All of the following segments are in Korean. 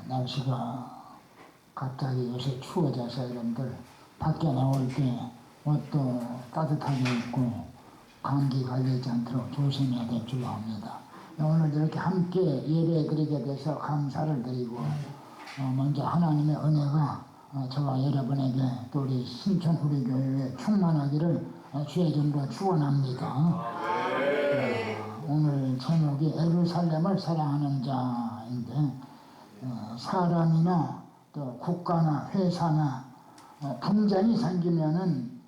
날씨가 갑자기 요새 추워져서 여러분들 밖에 나올 때 옷도 따뜻하게 입고 감기 걸리지 않도록 조심해야 될 줄 압니다. 오늘 이렇게 함께 예배 드리게 돼서 감사를 드리고 먼저 하나님의 은혜가 저와 여러분에게 또 우리 신촌 우리 교회에 충만하기를 주의 이름으로 축원합니다. 오늘 제목이 예루살렘을 사랑하는 자인데 사람이나 또 국가나 회사나 분쟁이 생기면은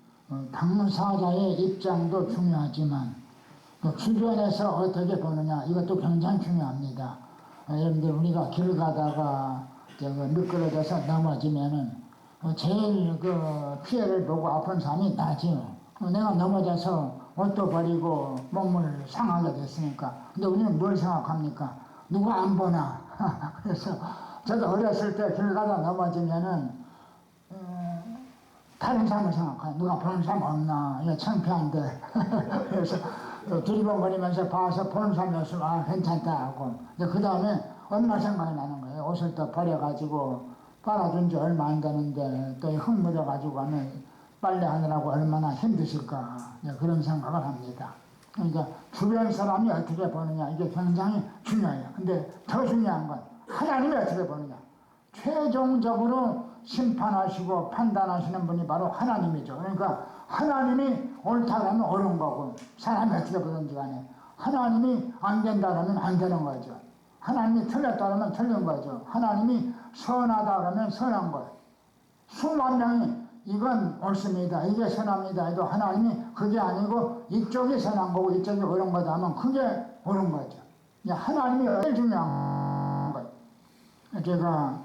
당사자의 입장도 중요하지만 또 주변에서 어떻게 보느냐 이것도 굉장히 중요합니다. 여러분들 우리가 길 가다가 미끄러져서 넘어지면은 제일 피해를 보고 아픈 사람이 나죠. 내가 넘어져서 옷도 버리고 몸을 상하게 됐으니까. 근데 우리는 뭘 생각합니까? 누가 안 보나? 그래서 저도 어렸을 때 길 가다 넘어지면은 다른 사람을 생각해요. 누가 보는 사람 없나? 이거 창피한데. 그래서 두리번거리면서 봐서 보는 사람이 없으면 괜찮다 하고. 그 다음에 엄마 생각이 나는 거예요. 옷을 또 버려가지고 빨아준 지 얼마 안 되는데 또 흙 묻어가지고 하면 빨래하느라고 얼마나 힘드실까. 그런 생각을 합니다. 그러니까 주변 사람이 어떻게 보느냐 이게 굉장히 중요해요. 근데 더 중요한 건 하나님이 어떻게 보느냐. 최종적으로 심판하시고 판단하시는 분이 바로 하나님이죠. 그러니까 하나님이 옳다라면 옳은 거고 사람이 어떻게 보든지 간에 하나님이 안 된다라면 안 되는 거죠. 하나님이 틀렸다라면 틀린 거죠. 하나님이 선하다라면 선한 거예요. 수만 명이 이건 옳습니다. 이게 선합니다. 해도 하나님이 그게 아니고 이쪽이 선한 거고 이쪽이 옳은 거다 하면 그게 옳은 거죠. 하나님이 제일 중요한 거예요. 제가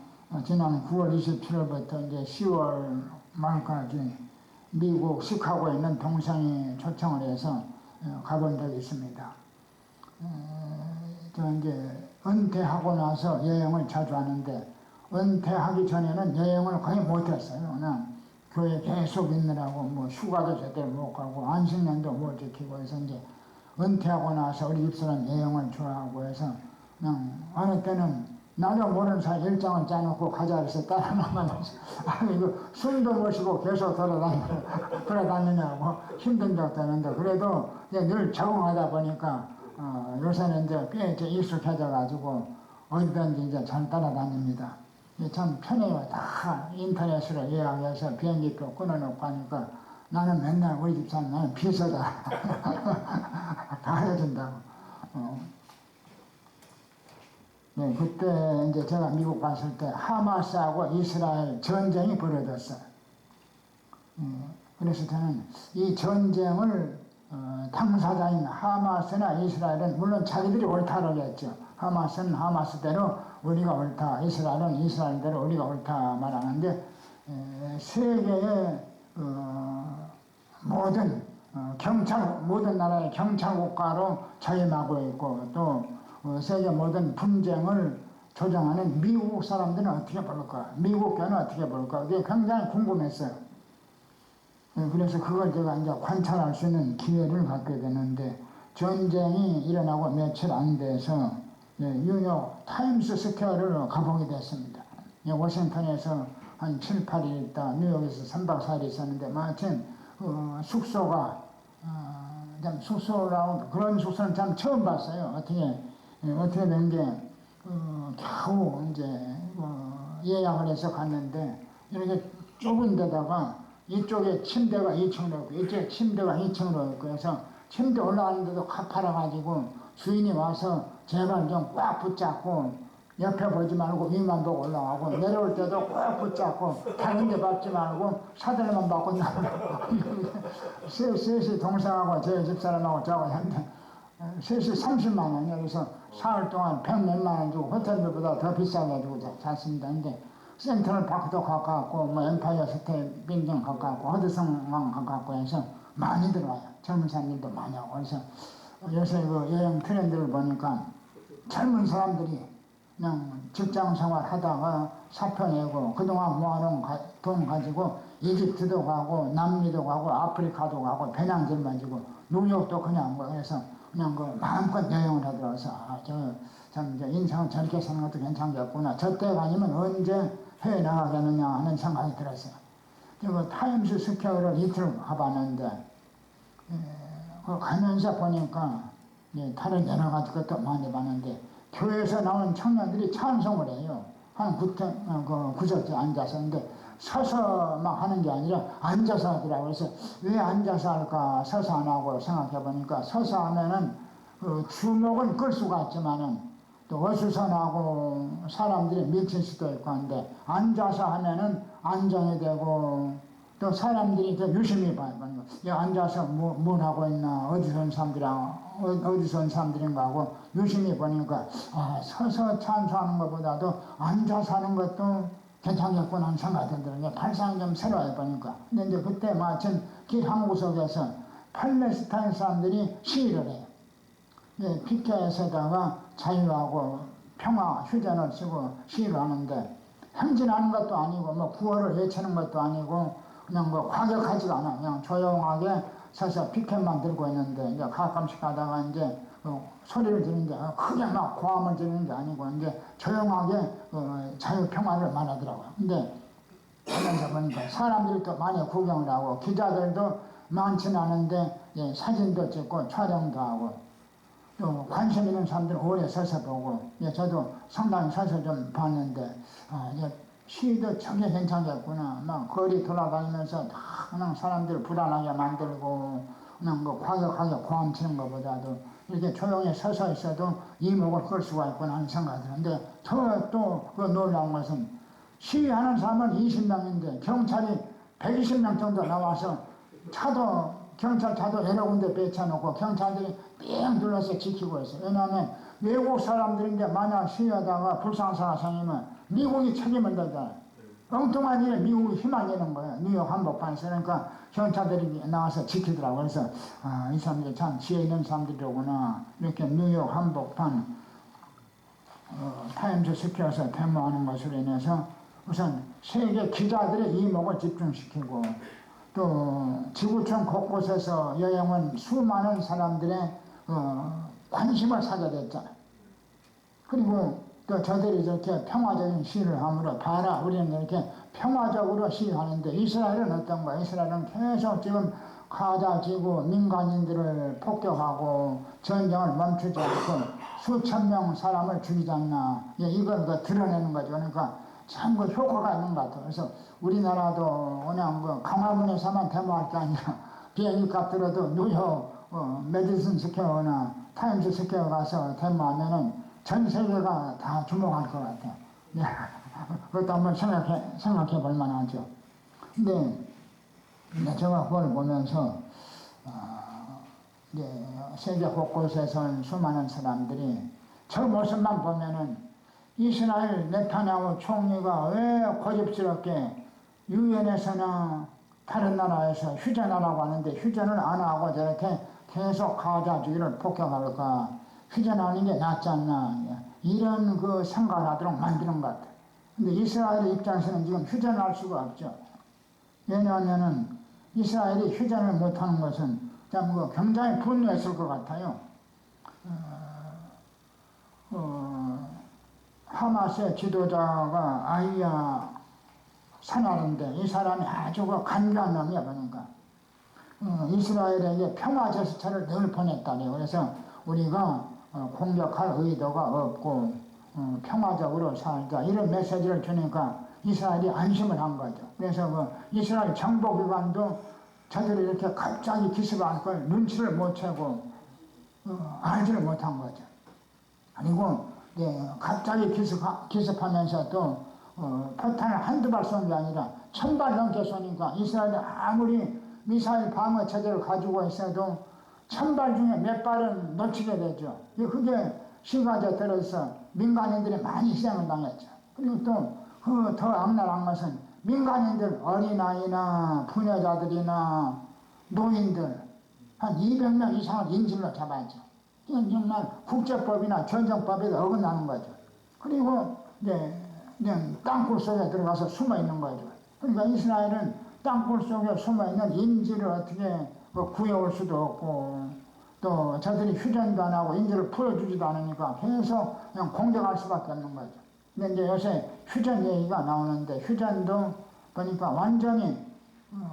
지난 9월 27일부터 이제 10월 말까지 미국 시카고에 있는 동생이 초청을 해서 가본 적이 있습니다. 저 이제 은퇴하고 나서 여행을 자주 하는데 은퇴하기 전에는 여행을 거의 못했어요. 그냥 교회 계속 있느라고 뭐 휴가도 제대로 못 가고 안식년도 못 지키고 해서 이제 은퇴하고 나서 우리 집사람 여행을 좋아하고 해서 그냥 어느 때는 나도 모르는 사이 일정을 짜놓고 가자 해서 따라 나가면서 이거 숨도 못 쉬고 계속 돌아다니냐고 힘든 적도 있는데 그래도 늘 적응하다 보니까 요새는 이제 꽤 익숙해져 가지고 어디든지 이제 잘 따라다닙니다. 참 편해요. 다 인터넷으로 예약해서 비행기표 끊어놓고 하니까 나는 맨날 우리 집사람 나는 비서다. 다 해준다고. 네, 그때 이제 제가 미국 갔을 때 하마스하고 이스라엘 전쟁이 벌어졌어요. 그래서 저는 이 전쟁을 당사자인 하마스나 이스라엘은 물론 자기들이 옳다라고 했죠. 하마스는 하마스대로 우리가 옳다, 이스라엘은 이스라엘대로 우리가 옳다 말하는데 세계의 모든 모든 나라의 경찰국가로 자임하고 있고 또 세계 모든 분쟁을 조정하는 미국 사람들은 어떻게 볼까? 미국 교회는 어떻게 볼까? 그게 굉장히 궁금했어요. 그래서 그걸 제가 이제 관찰할 수 있는 기회를 갖게 되는데 전쟁이 일어나고 며칠 안 돼서 뉴욕 타임스 스퀘어를 가보게 됐습니다. 워싱턴에서 한 7, 8일 있다 뉴욕에서 3박 4일 있었는데 마침 숙소가 숙소라고 그런 숙소는 참 처음 봤어요. 어떻게 된 게 겨우 이제 예약을 해서 갔는데 이렇게 좁은 데다가 이쪽에 침대가 2층으로 있고 이쪽에 침대가 2층으로 있고 해서 침대 올라가는데도 가파라가지고 주인이 와서 제발 좀 꽉 붙잡고 옆에 보지 말고 위만 보고 올라가고 내려올 때도 꽉 붙잡고 다른 데 밟지 말고 사들만 받고 나오고 셋이 동생하고 제 집사람하고 저하고 했는데 셋이 30만 원이요. 그래서 사흘 동안 100몇만 원 주고 호텔비보다 더 비싸게 주고 잤습니다. 근데 센트럴 파크도 가깝고 뭐 엠파이어 스테이트 빌딩 가깝고 허드슨강 가깝고 해서 많이 들어와요. 젊은 사람들도 많이 오고 그래서 요새 그 여행 트렌드를 보니까 젊은 사람들이 그냥 직장 생활 하다가 사표 내고 그동안 모아놓은 돈 가지고 이집트도 가고 남미도 가고 아프리카도 가고 배낭들만 지고 뉴욕도 그냥 뭐 해서 그냥 그 마음껏 여행을 하더라고요. 참 이제 인생을 저렇게 사는 것도 괜찮겠구나. 저때가 아니면 언제 해외 나가겠느냐 하는 생각이 들었어요. 그리고 타임스 스퀘어를 이틀 가봤는데 가면서 보니까 다른 여러 가지 것도 많이 봤는데 교회에서 나온 청년들이 찬송을 해요. 한 구석에 앉아서. 근데 서서 막 하는 게 아니라 앉아서 하더라고요. 그래서 왜 앉아서 할까 서서 안 하고 생각해 보니까 서서 하면은 주목은 끌 수가 있지만은 또 어수선하고 사람들이 미칠 수도 있고 한데 앉아서 하면은 안정이 되고 또 사람들이 더 유심히 봐요. 앉아서 뭘 하고 있나, 어디서 온 사람들인가 하고 유심히 보니까, 서서 찬송하는 것보다도 앉아서 하는 것도 괜찮겠구나 하는 생각이 들어요. 발상이 좀 새로워요, 보니까. 근데 이제 그때 마침 길 한 구석에서 팔레스타인 사람들이 시위를 해요. 피켓에다가 자유하고 평화 휴전을 쓰고 시위를 하는데, 행진하는 것도 아니고, 구호를 외치는 것도 아니고, 그냥 과격하지가 않아. 그냥 조용하게 서서 피켓만 들고 있는데, 이제 가끔씩 가다가 이제 소리를 지르는데, 크게 막 고함을 지르는 게 아니고, 이제 조용하게 자유평화를 말하더라고요. 근데, 하면서 보니까 사람들이 또 많이 구경을 하고, 기자들도 많지는 않은데, 사진도 찍고, 촬영도 하고, 또 관심 있는 사람들은 오래 서서 보고, 저도 상당히 서서 좀 봤는데, 시위도 전혀 괜찮겠구나. 막 거리 돌아다니면서 다 그냥 사람들을 불안하게 만들고 그냥 과격하게 고함치는 것보다도 이렇게 조용히 서서 있어도 이목을 끌 수가 있구나 하는 생각이 드는데 또 그 놀라운 것은 시위하는 사람은 20명인데 경찰이 120명 정도 나와서 경찰 차도 여러 군데 배치해놓고 경찰들이 삥 둘러서 지키고 있어요. 왜냐하면 외국 사람들인데 만약 시위하다가 불상사가 생기면 미국이 책임을 져요. 엉뚱한 일에 미국이 힘안 내는 거예요. 뉴욕 한복판에서. 그러니까 경찰들이 나와서 지키더라고요. 그래서 이 사람들이 참 지혜 있는 사람들이로구나. 이렇게 뉴욕 한복판 타임스 스퀘어에서 데모하는 것으로 인해서 우선 세계 기자들의 이목을 집중시키고 또 지구촌 곳곳에서 여행한 수많은 사람들의 관심을 사게 됐잖아요. 그리고 또 저들이 이렇게 평화적인 시위를 함으로 봐라 우리는 이렇게 평화적으로 시위하는데 이스라엘은 어떤 거야? 이스라엘은 계속 지금 가자 지구 민간인들을 폭격하고 전쟁을 멈추지 않고 수천 명 사람을 죽이지 않나. 이걸 드러내는 거죠. 그러니까 참 효과가 있는 것 같아요. 그래서 우리나라도 그냥 강화문에서만 데모할 게 아니라 비행기 값 들어도 뉴욕 메디슨 스퀘어나 타임스 스퀘어 가서 데모하면은 전 세계가 다 주목할 것 같아요. 그것도 한번 생각해 볼 만하죠. 근데 제가 그걸 보면서 세계 곳곳에서 수많은 사람들이 저 모습만 보면은 이스라엘 네타냐후 총리가 왜 고집스럽게 유엔에서나 다른 나라에서 휴전하라고 하는데 휴전을 안 하고 저렇게 계속 가자주의를 폭격할까? 휴전하는 게 낫지 않나. 이런 생각을 하도록 만드는 것 같아요. 근데 이스라엘 입장에서는 지금 휴전할 수가 없죠. 왜냐하면은 이스라엘이 휴전을 못하는 것은 참 굉장히 분노했을 것 같아요. 하마스의 지도자가 아이야 산할인데 이 사람이 아주 간교한 놈이야. 그러니까 이스라엘에게 평화 제스처를 늘 보냈다네요. 그래서 우리가 공격할 의도가 없고 평화적으로 살자 이런 메시지를 주니까 이스라엘이 안심을 한 거죠. 그래서 이스라엘 정보기관도 저들이 이렇게 갑자기 기습한 걸 눈치를 못 채고 알지를 못한 거죠. 그리고 갑자기 기습하면서도 포탄을 한두 발 쏜 게 아니라 1000발 넘게 쏘니까 이스라엘이 아무리 미사일 방어 체제를 가지고 있어도 1000발 중에 몇 발은 놓치게 되죠. 그게 시가지에 들어서 민간인들이 많이 희생을 당했죠. 그리고 또 더 악랄한 것은 민간인들, 어린아이나 부녀자들이나 노인들 한 200명 이상을 인질로 잡았죠. 이건 정말 국제법이나 전쟁법에도 어긋나는 거죠. 그리고 그냥 땅굴 속에 들어가서 숨어 있는 거죠. 그러니까 이스라엘은 땅굴 속에 숨어 있는 인질을 어떻게 구해올 수도 없고 또 저들이 휴전도 안 하고 인지를 풀어주지도 않으니까 계속 그냥 공격할 수밖에 없는 거죠. 근데 이제 요새 휴전 얘기가 나오는데 휴전도 보니까 완전히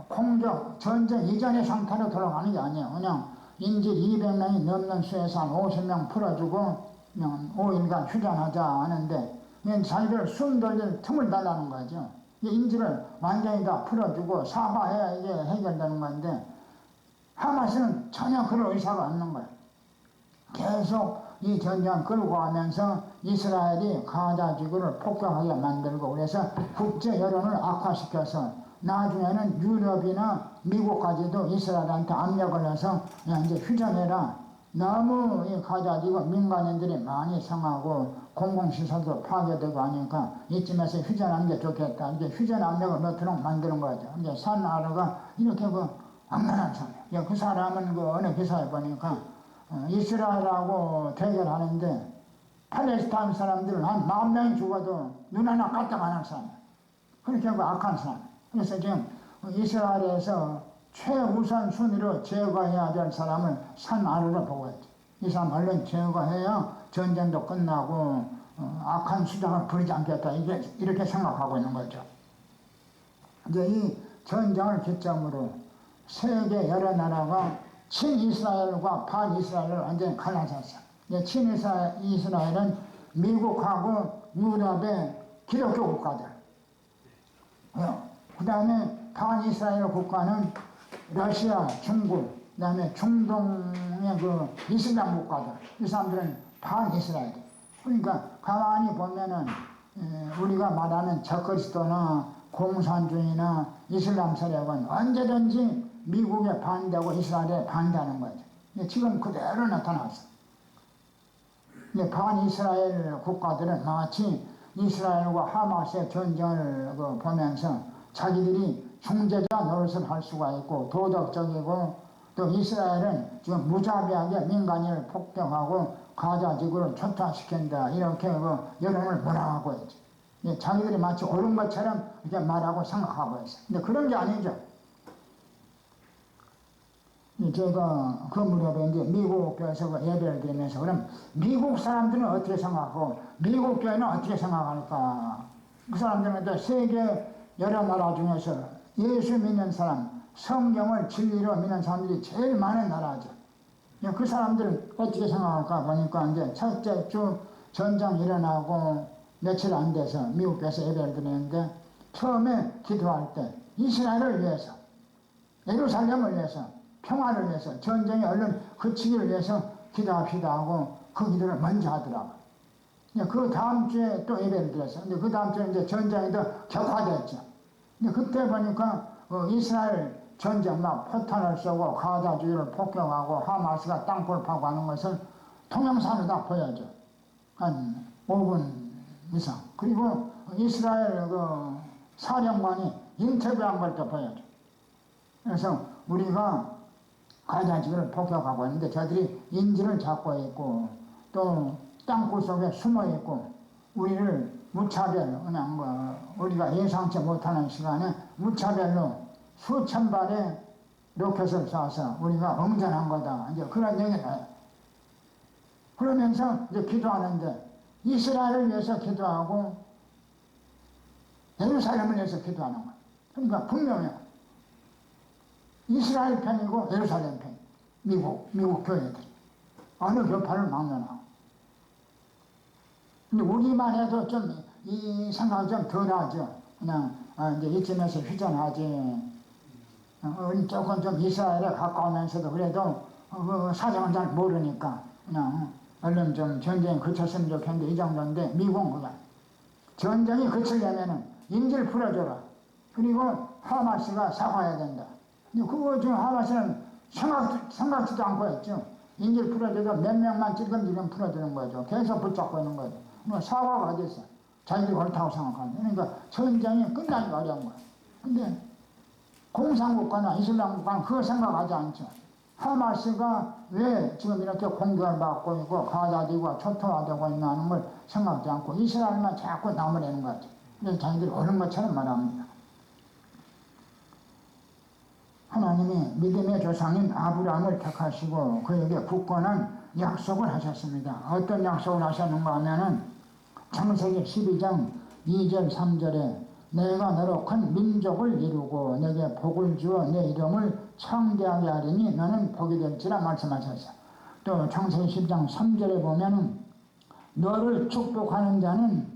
공격, 전쟁 이전의 상태로 돌아가는 게 아니에요. 그냥 인질 200명이 넘는 수에서 한 50명 풀어주고 그냥 5일간 휴전하자 하는데 그냥 자기들 숨 돌릴 틈을 달라는 거죠. 인질을 완전히 다 풀어주고 사과해야 이게 해결되는 건데 하마스는 전혀 그럴 의사가 없는 거예요. 계속 이 전쟁을 끌고 가면서 이스라엘이 가자 지구를 폭격하게 만들고 그래서 국제 여론을 악화시켜서 나중에는 유럽이나 미국까지도 이스라엘한테 압력을 해서 그냥 이제 휴전해라. 너무 이 가자 지구 민간인들이 많이 상하고 공공시설도 파괴되고 하니까 이쯤에서 휴전하는 게 좋겠다. 이제 휴전 압력을 넣도록 만드는 거죠. 이제 산나르가 이렇게 악랄한 사람. 그 사람은 어느 기사에 보니까 이스라엘하고 대결하는데 팔레스타인 사람들은 한 10,000명이 죽어도 눈 하나 까딱 안 할 사람. 그렇게 악한 사람. 그래서 지금 이스라엘에서 최우선 순위로 제거해야 될 사람을 산나르로 보고 있죠. 이 사람 얼른 제거해야 전쟁도 끝나고 악한 수장을 부리지 않겠다. 이렇게 생각하고 있는 거죠. 이제 이 전쟁을 기점으로 세계 여러 나라가 친이스라엘과 반이스라엘을 완전히 갈라졌어요. 친이스라엘은 미국하고 유럽의 기독교 국가들. 그 다음에 반이스라엘 국가는 러시아, 중국, 그 다음에 중동의 이슬람 국가들. 이 사람들은 반이스라엘. 그러니까 가만히 보면은 우리가 말하는 적그리스도나 공산주의나 이슬람 세력은 언제든지 미국에 반대하고 이스라엘에 반대하는 거죠. 지금 그대로 나타났어. 반이스라엘 국가들은 마치 이스라엘과 하마스의 전쟁을 보면서 자기들이 중재자 노릇을 할 수가 있고 도덕적이고 또 이스라엘은 지금 무자비하게 민간인을 폭격하고 가자 지구를 초토화시킨다 이렇게 여론을 몰아가고 있죠. 자기들이 마치 옳은 것처럼 이렇게 말하고 생각하고 있어요. 근데 그런 게 아니죠. 제가 그 무렵에 이제 미국 교회에서 예배를 드리면서 그럼 미국 사람들은 어떻게 생각하고 미국 교회는 어떻게 생각할까? 그 사람들은 또 세계 여러 나라 중에서 예수 믿는 사람, 성경을 진리로 믿는 사람들이 제일 많은 나라죠. 그 사람들은 어떻게 생각할까 보니까 이제 첫째 주 전쟁 일어나고 며칠 안 돼서 미국 교회에서 예배를 드리는데 처음에 기도할 때 이스라엘을 위해서, 예루살렘을 위해서, 평화를 위해서, 전쟁이 얼른 그치기를 위해서 기도합시다 하고 그 기도를 먼저 하더라고요. 그 다음 주에 또 예배를 드렸어요. 근데 그 다음 주에 이제 전쟁이 더 격화됐죠. 근데 그때 보니까 이스라엘 전쟁 막 포탄을 쏘고 가자 지구를 폭격하고 하마스가 땅굴 파고 하는 것을 동영상으로 다 보여줘. 한 5분 이상. 그리고 이스라엘 사령관이 인터뷰한 걸 또 보여줘. 그래서 우리가 가자 지구를 폭격하고 있는데 저들이 인질을 잡고 있고 또 땅굴 속에 숨어 있고 우리를 무차별 그냥 우리가 예상치 못하는 시간에 무차별로 수천 발의 로켓을 쏴서 우리가 응전한 거다. 이제 그런 얘기를 해요. 그러면서 이제 기도하는데 이스라엘을 위해서 기도하고 예루살렘을 위해서 기도하는 거예요. 그러니까 분명해요. 이스라엘 편이고 예루살렘 편. 미국 교회들. 어느 교파를 막론하고. 근데 우리만 해도 좀 이 생각이 좀 덜하죠. 그냥 이제 이쯤에서 휴전하지. 조금 좀 이스라엘에 가까우면서도 그래도 그 사정을 잘 모르니까 그냥 얼른 좀 전쟁이 그쳤으면 좋겠는데 이 정도인데 미국은 그냥 전쟁이 그치려면은 인질 풀어줘라. 그리고 하마스가 사과해야 된다. 근데 그거 지금 하마스는 생각지도 않고 했죠. 인질 풀어줘도 몇 명만 찔끔찔끔 풀어주는 거죠. 계속 붙잡고 있는 거죠. 뭐 사과가 어디 있어? 자기들이 옳다고 생각하는. 그러니까 전쟁이 끝나기가 어려운 거예요. 근데 공산국가나 이슬람 국가는 그거 생각하지 않죠. 하마스가 왜 지금 이렇게 공격을 받고 있고 가자지구가 초토화되고 있나는 걸 생각하지 않고 이스라엘만 자꾸 나무라는 거죠. 그래서 자기들이 옳은 것처럼 말합니다. 하나님이 믿음의 조상인 아브라함을 택하시고 그에게 굳건한 약속을 하셨습니다. 어떤 약속을 하셨는가 하면은 창세기 12장 2절 3절에 내가 너로 큰 민족을 이루고 내게 복을 주어 내 이름을 창대하게 하리니 너는 복이 될지라 말씀하셨어요. 또 창세기 10장 3절에 보면은 너를 축복하는 자는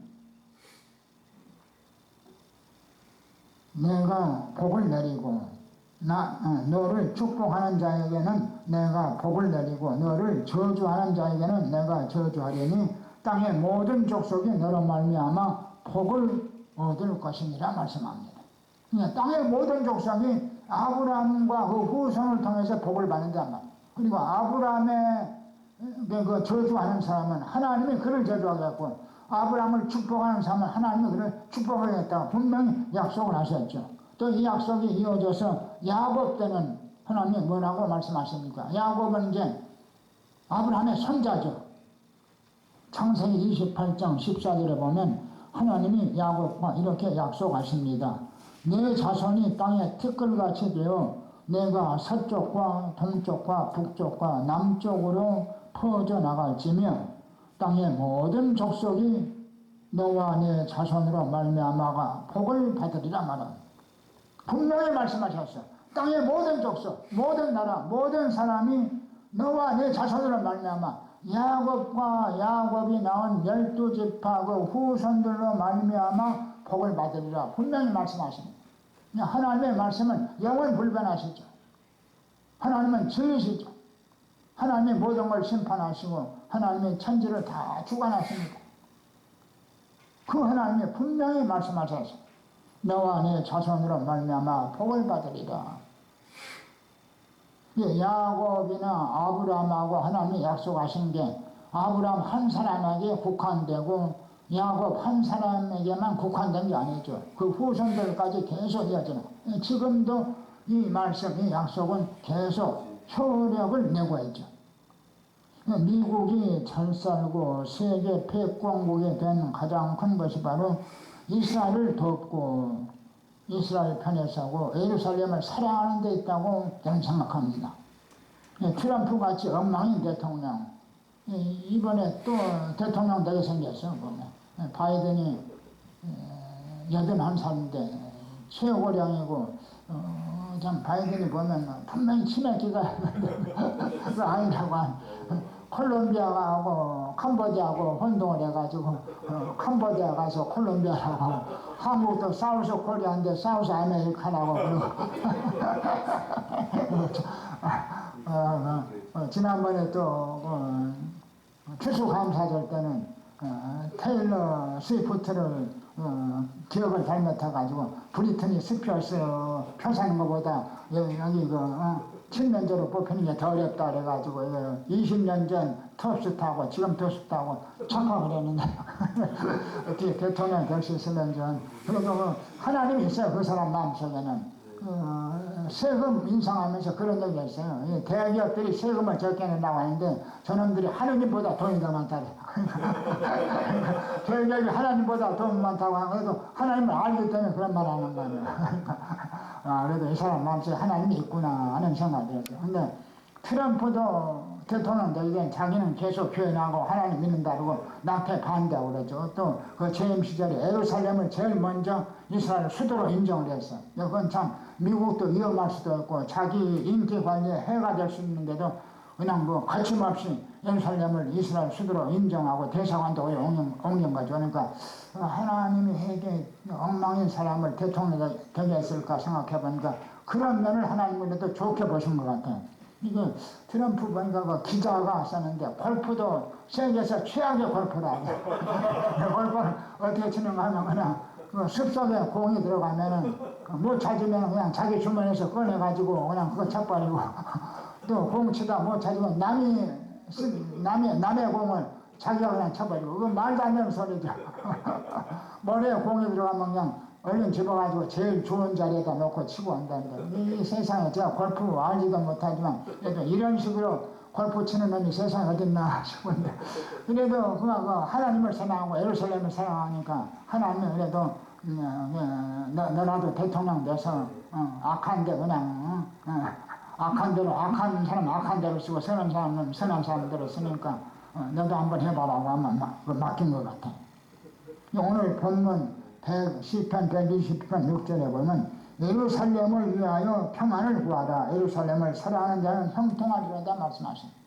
내가 복을 내리고 너를 축복하는 자에게는 내가 복을 내리고 너를 저주하는 자에게는 내가 저주하리니 땅의 모든 족속이 너로 말미암아 복을 얻을 것이니라 말씀합니다. 그러니까 땅의 모든 족속이 아브라함과 그 후손을 통해서 복을 받는단 말이에요. 그리고 아브라함의 그 저주하는 사람은 하나님이 그를 저주하겠고 아브라함을 축복하는 사람은 하나님이 그를 축복하겠다고 분명히 약속을 하셨죠. 또 이 약속이 이어져서 야곱 때는 하나님이 뭐라고 말씀하십니까? 야곱은 이제 아브라함의 손자죠. 창세기 28장 14절에 보면 하나님이 야곱과 이렇게 약속하십니다. 내 자손이 땅에 티끌같이 되어 내가 서쪽과 동쪽과 북쪽과 남쪽으로 퍼져나갈지며 땅의 모든 족속이 너와 내 자손으로 말미암아가 복을 받으리라 말합니다. 분명히 말씀하셨어. 땅의 모든 족속, 모든 나라, 모든 사람이 너와 내 자손으로 말미암아 야곱과 야곱이 낳은 12지파 그 후손들로 말미암아 복을 받으리라 분명히 말씀하십니다. 하나님의 말씀은 영원 불변하시죠. 하나님은 진리시죠. 하나님이 모든 걸 심판하시고 하나님의 천지를 다 주관하십니다. 그 하나님이 분명히 말씀하셨어요. 너와 네 자손으로 말미암아 복을 받으리라. 야곱이나 아브라함하고 하나님이 약속하신 게 아브라함 한 사람에게 국한되고 야곱 한 사람에게만 국한된 게 아니죠. 그 후손들까지 계속 이어지는. 지금도 이 말씀, 이 약속은 계속 효력을 내고 있죠. 미국이 잘 살고 세계 패권국이 된 가장 큰 것이 바로 이스라엘을 돕고 이스라엘 편에 서고 예루살렘을 사랑하는 데 있다고 저는 생각합니다. 트럼프 같이 엉망인 대통령 이번에 또 대통령 되게 생겼어. 보면 바이든이 81살인데 최고령이고 참 바이든이 보면 분명히 치매기가 아니라고 콜롬비아하고 캄보디아하고 혼동을 해가지고 캄보디아 가서 콜롬비아라고 하고 한국도 사우스 코리아인데 사우스 아메리카라고 그러고 지난번에 또 추수감사절 때는 테일러 스위프트를 기억을 잘못해가지고 브리트니 스피어스 표사는 것보다 여기 칠면조로 뽑히는 게 더 어렵다 그래가지고 20년 전 톱스타고 지금 톱스타고 착각을 했는데 어떻게 대통령 될 수 있으면 좀 그래도 하나님이 있어요. 그 사람 마음속에는 세금 인상하면서 그런 얘기가 있어요. 대기업들이 세금을 적게 낸다고 하는데 저놈들이 하느님보다 돈이 더 많다래. 대기업이 하나님보다 돈 많다고 하고 하나님을 알기 때문에 그런 말 하는 거 아니에요. 그래도 이 사람 마음속에 하나님이 있구나 하는 생각이 들었어요. 근데 트럼프도 대통령 되기엔 자기는 계속 교회나고 하나님 믿는다고 나한테 반대하고 그러죠. 또 그 재임 시절에 예루살렘을 제일 먼저 이스라엘 수도로 인정을 했어. 이건 참 미국도 위험할 수도 있고 자기 인기 관리에 해가 될 수 있는데도 그냥 거침없이 예루살렘을 이스라엘 수도로 인정하고 대사관도 옮긴 거죠. 그러니까 하나님이 해게 엉망인 사람을 대통령 되게 했을까 생각해 보니까 그런 면을 하나님은 좋게 보신 것 같아요. 이거 트럼프 보니까 그 기자가 썼는데 골프도 세계에서 최악의 골프라. 골프를 어떻게 치는가 하면 그냥 그 숲속에 공이 들어가면은 못 찾으면 그냥 자기 주머니에서 꺼내가지고 그냥 그거 쳐버리고 또 공 치다 못 찾으면 남의 공을 자기가 그냥 쳐버리고 그건 말도 안 되는 소리죠. 머리에 공이 들어가면 그냥 얼른 집어가지고 제일 좋은 자리에다 놓고 치고 온다는 거예요. 이 세상에 제가 골프 알지도 못하지만 그래도 이런 식으로 골프 치는 놈이 세상에 어딨나 싶은데 그래도 그 하나님을 사랑하고 예루살렘을 사랑하니까 하나님은 그래도 너라도 대통령 돼서 악한데 그냥 악한 대로 악한 사람 악한 대로 쓰고 선한 사람은 선한 사람대로 쓰니까 너도 한번 해봐라고 하면 맡긴 것 같아. 오늘 본문 10편 120편 6절에 보면 예루살렘을 위하여 평안을 구하라. 예루살렘을 사랑하는 자는 형통하리로다 말씀하십니다.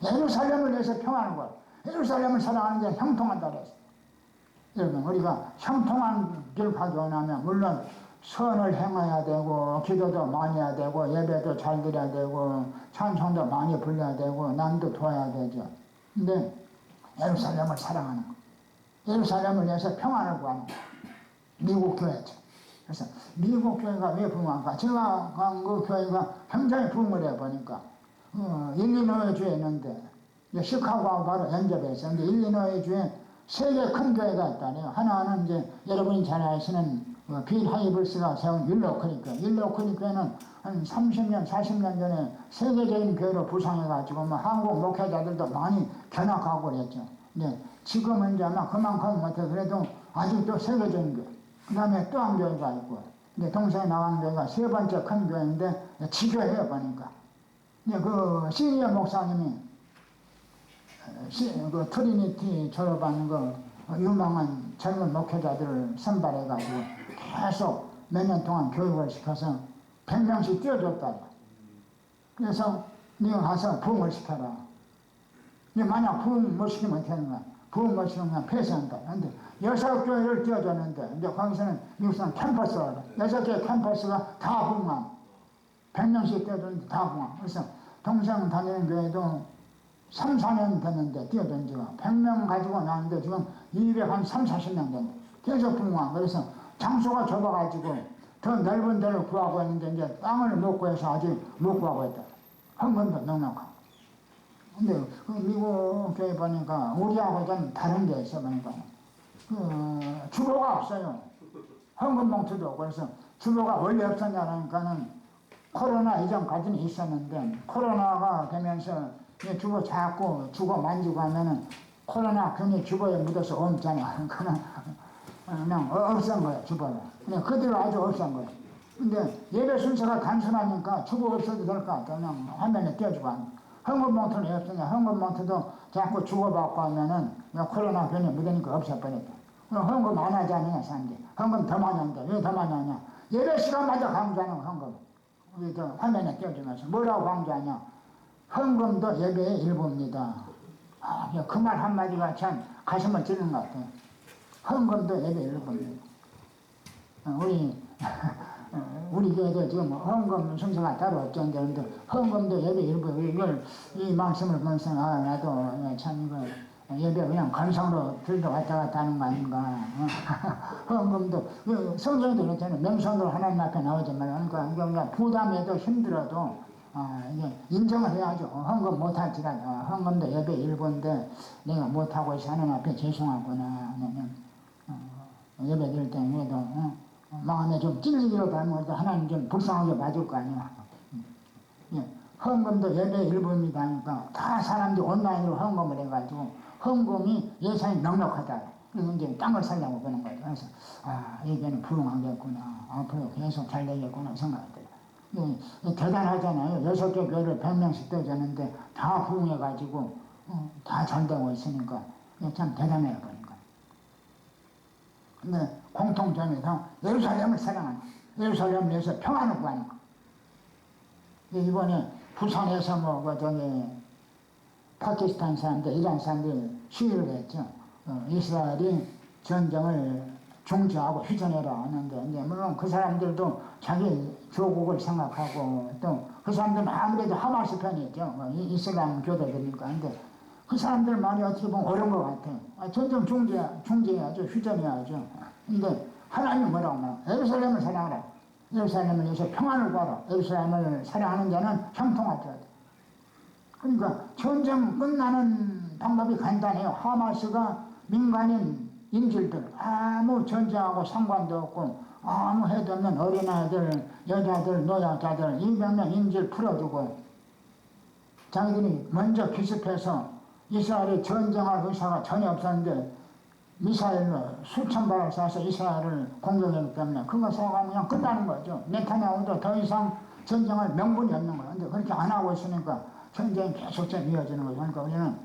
예루살렘을 위해서 평안을 구하라. 예루살렘을 사랑하는 자는 형통한다 그랬어. 여러분 우리가 형통한 길 가기 원하면 물론 선을 행해야 되고 기도도 많이 해야 되고 예배도 잘 드려야 되고 찬송도 많이 불러야 되고 남도 도와야 되죠. 근데 예루살렘을 사랑하는 거, 예루살렘을 위해서 평안을 구하는 거. 미국 교회죠. 그래서 미국 교회가 왜 부흥한가? 제가 간 그 교회가 굉장히 부흥을 해보니까 일리노이 주에 있는데 시카고하고 바로 연접해 있었는데 일리노이 주에 세 개 큰 교회가 있다네요. 하나는 이제 여러분이 잘 아시는 빌 하이블스가 세운 율로크닉 교회는 한 30년, 40년 전에 세계적인 교회로 부상해가지고 한국 목회자들도 많이 견학하고 그랬죠. 근데 지금은 이제 아마 그만큼 못해 그래도 아직도 세계적인 교회. 그 다음에 또 한 교회가 있고, 이제 동생이 나가는 교회가 세 번째 큰 교회인데, 지교해요, 보니까. 이제 그, 시니어 목사님이, 그 트리니티 졸업한 그 유망한 젊은 목회자들을 선발해가지고 계속 몇 년 동안 교육을 시켜서 100명씩 띄워줬다. 그래서, 네가 가서 부흥을 시켜라. 근데 만약 부흥 못 시키면 어떻게 하는 거야? 부흥 못 시키면 폐쇄한다. 근데 6교회를 띄워줬는데, 이제 거기서는 미국에서는 캠퍼스가, 6개 캠퍼스가 다 부흥함. 100명씩 띄워줬는데 다 부흥함. 그래서 동생 다니는 교회도 3, 4년 됐는데, 띄워준 지가 100명 가지고 나왔는데, 지금 230, 40명 됐는데, 계속 부흥함. 그래서 장소가 좁아가지고 더 넓은 데를 구하고 있는데, 이제 땅을 못 구해서 아직 못 구하고 있다. 헌금도 넉넉하고. 근데 그 미국 교회 보니까 우리하고 좀 다른 게 있어 보니까 주보가 없어요. 헌금 봉투도 없고. 그래서 주보가 원래 없었냐니까는 코로나 이전까지는 있었는데 코로나가 되면서 주보 자꾸 주고 만지고 하면은 코로나 괜히 주보에 묻어서 옮잖아. 그냥 없앤 거야 주보가. 그냥 그대로 아주 없앤 거야. 근데 예배 순서가 단순하니까 주보 없어도 될 것 같아. 그냥 화면에 띄워주고 하는 거야. 헌금봉투는 왜 없으냐? 헌금봉투도 자꾸 주고받고 하면은 코로나 변이 묻으니까 없애버렸다. 그럼 헌금 안 하지 않느냐, 사람들이. 헌금 더 많이 한다. 왜 더 많이 하냐? 예배 시간마다 강조하는 헌금. 우리 저 화면에 띄워주면서 뭐라고 강조하냐? 헌금도 예배의 일부입니다. 그 말 한마디가 참 가슴을 찌르는 것 같아요. 헌금도 예배의 일부입니다. 우리 교회도 지금 헌금 순서가 따로 없던데 헌금도 예배 일부 이걸 이 말씀을 보면서 나도 참 이거 예배 그냥 감성으로 들도 왔다 갔다 하는 거 아닌가. 헌금도 성경에도 그렇잖아요. 명성으로 하나님 앞에 나오지만 그러니까 부담해도 힘들어도 이게 인정을 해야죠. 헌금 못할지라도 헌금도 예배 일부인데 내가 못하고 있어 하나님 앞에 죄송하구나. 예배 드릴 때 그래도 마음에 좀 찔리기라도 하면 하나님 좀 불쌍하게 봐줄 거 아니야. 헌금도 예배 일부입니다 하니까 다 사람들이 온라인으로 헌금을 해가지고 헌금이 예산이 넉넉하다. 그래서 이제 땅을 살려고 그러는 거죠. 그래서 예배는 부흥하겠구나. 앞으로 계속 잘 되겠구나 생각했대요. 대단하잖아요. 6개 교회를 100명씩 떠줬는데 다 부흥해가지고 다 잘 되고 있으니까 참 대단해요 보니까. 근데 공통점에서 예루살렘을 사랑하는 거. 예루살렘을 위해서 평안을 구하는 거. 이번에 부산에서 파키스탄 사람들, 이란 사람들이 시위를 했죠. 이스라엘이 전쟁을 중지하고 휴전해라 하는데, 이제 물론 그 사람들도 자기 조국을 생각하고 또 그 사람들은 아무래도 하마스 편이죠. 이슬람 교도들이니까. 근데 그 사람들 말이 어떻게 보면 옳은 것 같아요. 전쟁 중지해야죠. 휴전해야죠. 근데 하나님이 뭐라고 말해요? 예루살렘을 사랑하라. 예루살렘을 위해서 평안을 구하라. 예루살렘을 사랑하는 자는 형통할 자다. 그러니까 전쟁 끝나는 방법이 간단해요. 하마스가 민간인 인질들 아무 전쟁하고 상관도 없고 아무 해도 없는 어린아이들, 여자들, 노약자들 200명 인질 풀어주고 자기들이 먼저 기습해서 이스라엘이 전쟁할 의사가 전혀 없었는데 미사일로 수천 발을 쏴서 이스라엘을 공격했기 때문에 그거 쏘고 그냥 끝나는 거죠. 네타냐후도 더 이상 전쟁할 명분이 없는 거예요. 근데 그렇게 안 하고 있으니까 전쟁이 계속 이어지는 거죠. 그러니까 우리는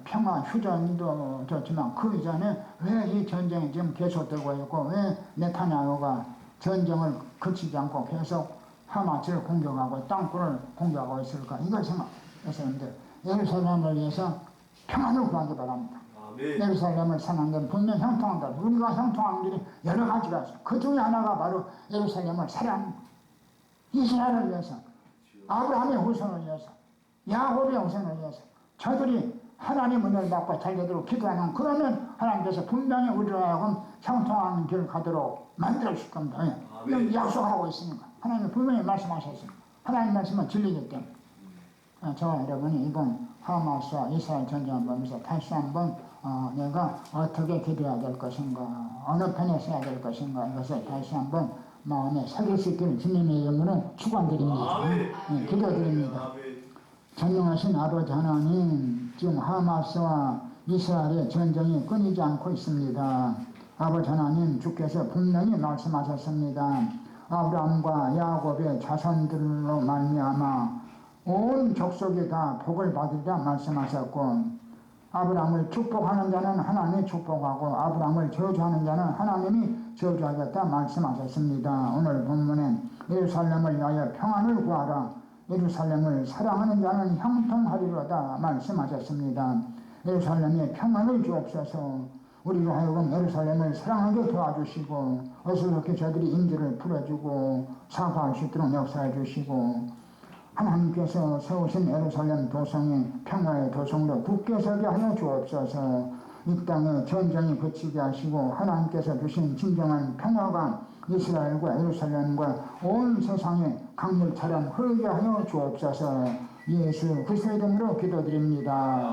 평화 휴전도 좋지만 그 이전에 왜 이 전쟁이 지금 계속되고 있고 왜 네타냐후가 전쟁을 그치지 않고 계속 하마스를 공격하고 땅굴을 공격하고 있을까 이걸 생각했었는데 예루살렘을 위해서 평안을 구하기 바랍니다. 예루살렘을 사는 건 분명 형통한다. 우리가 형통한 길이 여러 가지가 있어요. 그 중에 하나가 바로 예루살렘을 사랑합니다. 이스라엘을 위해서, 아브라함의 후손을 위해서, 야곱의 후손을 위해서 저들이 하나님 은혜를 받고 잘 되도록 기도하는 그러면 하나님께서 분명히 우리를 하여금 형통한 길 가도록 만들어 주실 겁니다. 예. 약속하고 있으니까 하나님이 분명히 말씀하셨습니다. 하나님 말씀은 진리이기 때문에 저와 여러분이 이번 하마스와 이스라엘 전쟁을 보면서 다시 한번 내가 어떻게 기도해야 될 것인가, 어느 편에 서야 될 것인가 이것을 다시 한번 마음에 새길 수 있기를 주님의 이름으로 축원드립니다. 네, 기도드립니다. 전능하신 아버지 하나님, 지금 하마스와 이스라엘의 전쟁이 끊이지 않고 있습니다. 아버지 하나님, 주께서 분명히 말씀하셨습니다. 아브라함과 야곱의 자손들로 말미암아 온 족속이 다 복을 받으리라 말씀하셨고, 아브라함을 축복하는 자는 하나님이 축복하고 아브라함을 저주하는 자는 하나님이 저주하겠다 말씀하셨습니다. 오늘 본문에 예루살렘을 위하여 평안을 구하라, 예루살렘을 사랑하는 자는 형통하리로다 말씀하셨습니다. 예루살렘에 평안을 주옵소서. 우리로 하여금 예루살렘을 사랑하게 도와주시고 어수룩히 저들이 인지를 풀어주고 사과할 수 있도록 역사해 주시고 하나님께서 세우신 예루살렘 도성이 평화의 도성으로 굳게 서게 하여 주옵소서. 이 땅에 전쟁이 그치게 하시고 하나님께서 주신 진정한 평화가 이스라엘과 예루살렘과 온 세상에 강물처럼 흐르게 하여 주옵소서. 예수 그리스도의 이름으로 기도드립니다.